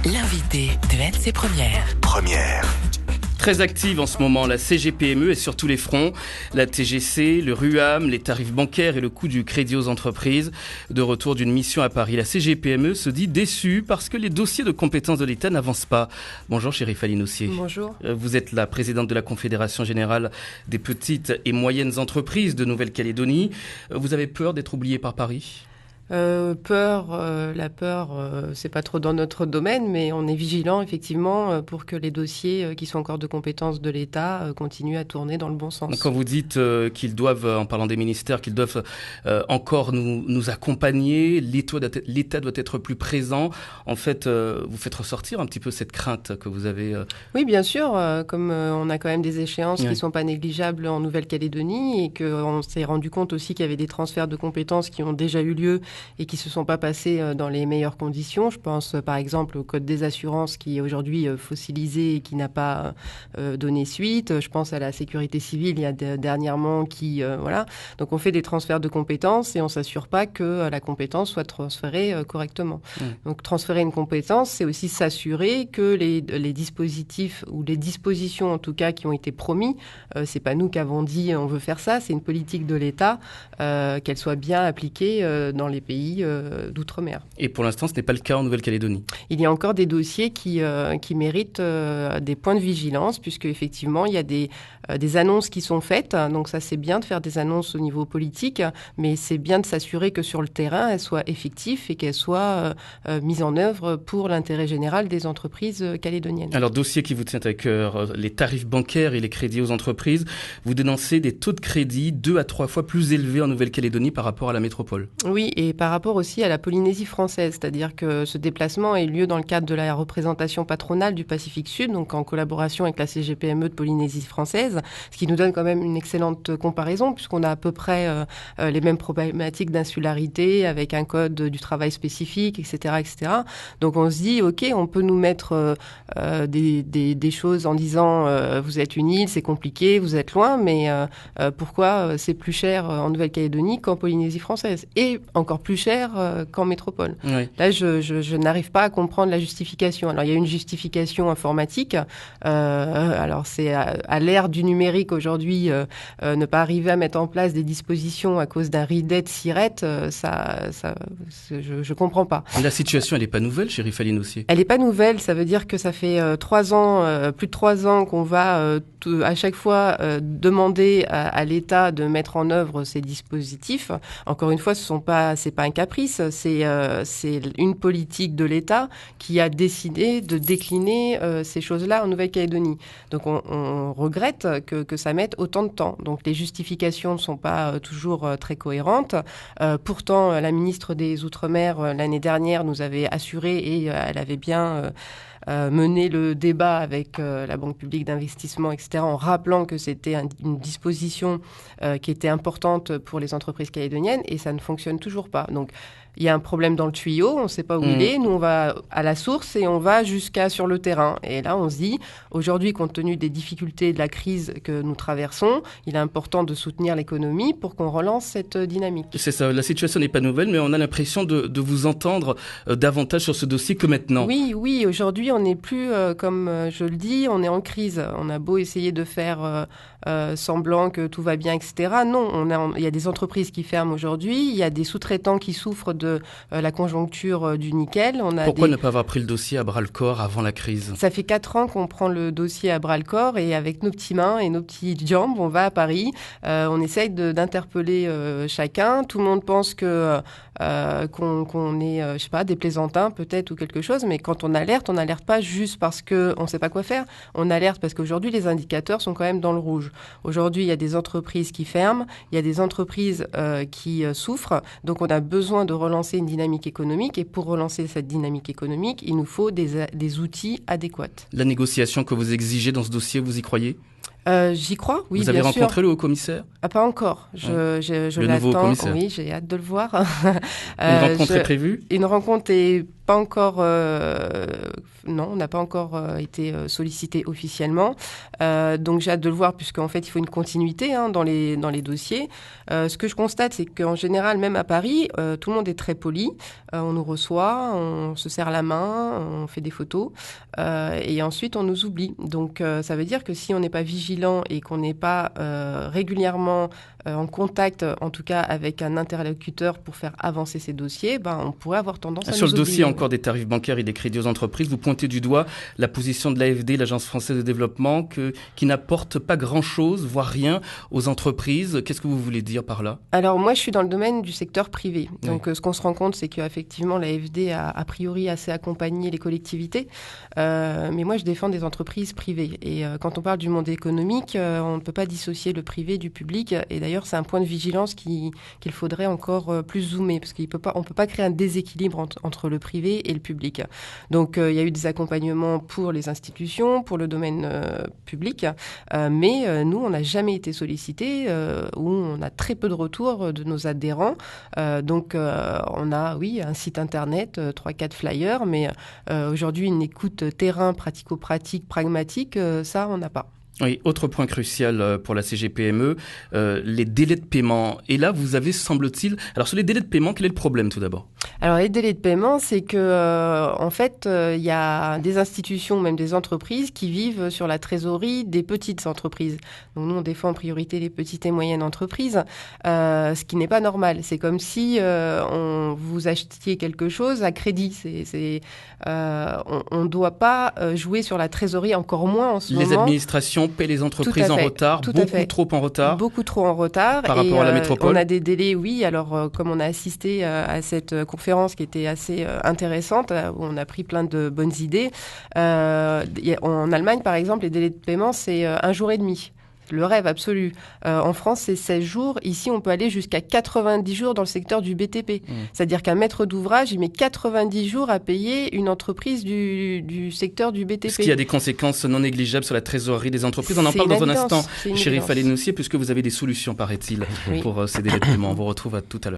L'invité de LC Première. Très active en ce moment, la CGPME est sur tous les fronts. La TGC, le RUAM, les tarifs bancaires et le coût du crédit aux entreprises. De retour d'une mission à Paris, la CGPME se dit déçue parce que les dossiers de compétences de l'État n'avancent pas. Bonjour Chérif Alinossier. Bonjour. Vous êtes la présidente de la Confédération Générale des Petites et Moyennes Entreprises de Nouvelle-Calédonie. Vous avez peur d'être oubliée par Paris ? La peur, c'est pas trop dans notre domaine, mais on est vigilant effectivement pour que les dossiers qui sont encore de compétences de l'État continuent à tourner dans le bon sens. Quand vous dites qu'ils doivent, en parlant des ministères, qu'ils doivent encore nous accompagner, l'État doit être plus présent, en fait, vous faites ressortir un petit peu cette crainte que vous avez. Oui, bien sûr, comme on a quand même des échéances qui sont pas négligeables en Nouvelle-Calédonie et qu'on s'est rendu compte aussi qu'il y avait des transferts de compétences qui ont déjà eu lieu et qui se sont pas passés dans les meilleures conditions. Je pense par exemple au Code des assurances qui est aujourd'hui fossilisé et qui n'a pas donné suite. Je pense à la sécurité civile il y a dernièrement qui voilà. Donc on fait des transferts de compétences et on s'assure pas que la compétence soit transférée correctement. Donc transférer une compétence, c'est aussi s'assurer que les dispositifs ou les dispositions en tout cas qui ont été promis, c'est pas nous qui avons dit on veut faire ça, c'est une politique de l'État, qu'elle soit bien appliquée dans les pays d'outre-mer. Et pour l'instant, ce n'est pas le cas en Nouvelle-Calédonie. Il y a encore des dossiers qui méritent des points de vigilance, puisque effectivement, il y a des annonces qui sont faites. Donc ça, c'est bien de faire des annonces au niveau politique, mais c'est bien de s'assurer que sur le terrain, elles soient effectives et qu'elles soient mises en œuvre pour l'intérêt général des entreprises calédoniennes. Alors, dossier qui vous tient à cœur, les tarifs bancaires et les crédits aux entreprises. Vous dénoncez des taux de crédit 2 à 3 fois plus élevés en Nouvelle-Calédonie par rapport à la métropole. Oui, et par rapport aussi à la Polynésie française, c'est-à-dire que ce déplacement a eu lieu dans le cadre de la représentation patronale du Pacifique Sud, donc en collaboration avec la CGPME de Polynésie française, ce qui nous donne quand même une excellente comparaison, puisqu'on a à peu près les mêmes problématiques d'insularité, avec un code du travail spécifique, etc., etc. Donc on se dit, ok, on peut nous mettre des choses en disant, vous êtes une île, c'est compliqué, vous êtes loin, mais pourquoi c'est plus cher en Nouvelle-Calédonie qu'en Polynésie française ? Et encore plus cher qu'en métropole. Oui. Là, je n'arrive pas à comprendre la justification. Alors, il y a une justification informatique. Alors, c'est à l'ère du numérique aujourd'hui, ne pas arriver à mettre en place des dispositions à cause d'un ridet de sirette, je comprends pas. La situation, elle n'est pas nouvelle, Chérif Alinossier. Elle n'est pas nouvelle. Ça veut dire que ça fait 3 ans, plus de 3 ans qu'on va à chaque fois demander à l'État de mettre en œuvre ces dispositifs. Encore une fois, c'est pas un caprice, c'est une politique de l'État qui a décidé de décliner ces choses-là en Nouvelle-Calédonie. Donc on regrette que ça mette autant de temps. Donc les justifications ne sont pas toujours très cohérentes. Pourtant, la ministre des Outre-mer l'année dernière nous avait assuré et elle avait bien mener le débat avec la Banque publique d'investissement, etc., en rappelant que c'était une disposition qui était importante pour les entreprises calédoniennes, et ça ne fonctionne toujours pas. Donc, il y a un problème dans le tuyau, on ne sait pas où il est. Nous, on va à la source et on va jusqu'à sur le terrain. Et là, on se dit, aujourd'hui, compte tenu des difficultés de la crise que nous traversons, il est important de soutenir l'économie pour qu'on relance cette dynamique. C'est ça, la situation n'est pas nouvelle, mais on a l'impression de vous entendre davantage sur ce dossier que maintenant. Oui, aujourd'hui, on n'est plus, comme je le dis, on est en crise. On a beau essayer de faire semblant que tout va bien, etc. Non, il y a des entreprises qui ferment aujourd'hui, il y a des sous-traitants qui souffrent de la conjoncture du nickel. Pourquoi ne pas avoir pris le dossier à bras-le-corps avant la crise ? Ça fait 4 ans qu'on prend le dossier à bras-le-corps et avec nos petites mains et nos petites jambes, on va à Paris. On essaye d'interpeller chacun. Tout le monde pense qu'on est, je sais pas, des plaisantins peut-être ou quelque chose, mais quand on n'alerte pas juste parce qu'on ne sait pas quoi faire. On alerte parce qu'aujourd'hui, les indicateurs sont quand même dans le rouge. Aujourd'hui, il y a des entreprises qui ferment, il y a des entreprises qui souffrent. Donc, on a besoin de relancer une dynamique économique. Et pour relancer cette dynamique économique, il nous faut des outils adéquats. La négociation que vous exigez dans ce dossier, vous y croyez ? J'y crois, oui, bien sûr. Vous avez rencontré le haut-commissaire ? Pas encore. Je le l'attends. Nouveau commissaire. Oui, j'ai hâte de le voir. Une rencontre est prévue ? Une rencontre est pas encore... Non, non, on n'a pas encore été sollicité officiellement. Donc j'ai hâte de le voir, puisqu'en fait, il faut une continuité dans les dossiers. Ce que je constate, c'est qu'en général, même à Paris, tout le monde est très poli. On nous reçoit, on se serre la main, on fait des photos, et ensuite on nous oublie. Donc ça veut dire que si on n'est pas vigilant et qu'on n'est pas régulièrement en contact, en tout cas avec un interlocuteur pour faire avancer ces dossiers, on pourrait avoir tendance à nous oublier. Sur le dossier encore des tarifs bancaires et des crédits aux entreprises, vous pointez du doigt la position de l'AFD, l'Agence française de développement, qui n'apporte pas grand-chose, voire rien, aux entreprises. Qu'est-ce que vous voulez dire par là ? Alors moi, je suis dans le domaine du secteur privé. Donc ce qu'on se rend compte, c'est qu'effectivement, l'AFD a priori assez accompagné les collectivités. Mais moi, je défends des entreprises privées. Et quand on parle du monde économique, on ne peut pas dissocier le privé du public. Et d'ailleurs, c'est un point de vigilance qu'il faudrait encore plus zoomer, parce qu'on ne peut pas créer un déséquilibre entre le privé et le public. Donc il y a eu des accompagnements pour les institutions, pour le domaine public, mais nous, on n'a jamais été sollicités, ou on a très peu de retours de nos adhérents. Donc on a, oui, un site internet, 3-4 flyers, mais aujourd'hui, une écoute terrain, pratico-pratique, pragmatique, ça, on n'a pas. Oui, autre point crucial pour la CGPME, les délais de paiement. Et là, vous avez, semble-t-il... Alors, sur les délais de paiement, quel est le problème tout d'abord ? Alors, les délais de paiement, c'est que, en fait, il y a des institutions, même des entreprises, qui vivent sur la trésorerie des petites entreprises. Donc, nous, on défend en priorité les petites et moyennes entreprises, ce qui n'est pas normal. C'est comme si vous achetiez quelque chose à crédit. On ne doit pas jouer sur la trésorerie, encore moins en ce moment. Les administrations paient les entreprises en retard, beaucoup trop en retard. Beaucoup trop en retard. Par rapport à la métropole. On a des délais, oui. Alors, comme on a assisté à cette conférence qui était assez intéressante, où on a pris plein de bonnes idées. En Allemagne, par exemple, les délais de paiement, c'est 1 jour et demi. Le rêve absolu. En France, c'est 16 jours. Ici, on peut aller jusqu'à 90 jours dans le secteur du BTP. C'est-à-dire qu'un maître d'ouvrage, il met 90 jours à payer une entreprise du secteur du BTP. Ce qui a des conséquences non négligeables sur la trésorerie des entreprises. On en parle dans un instant, Chérif Alenoussier, puisque vous avez des solutions, paraît-il, pour ces délais de paiement. On vous retrouve à tout à l'heure.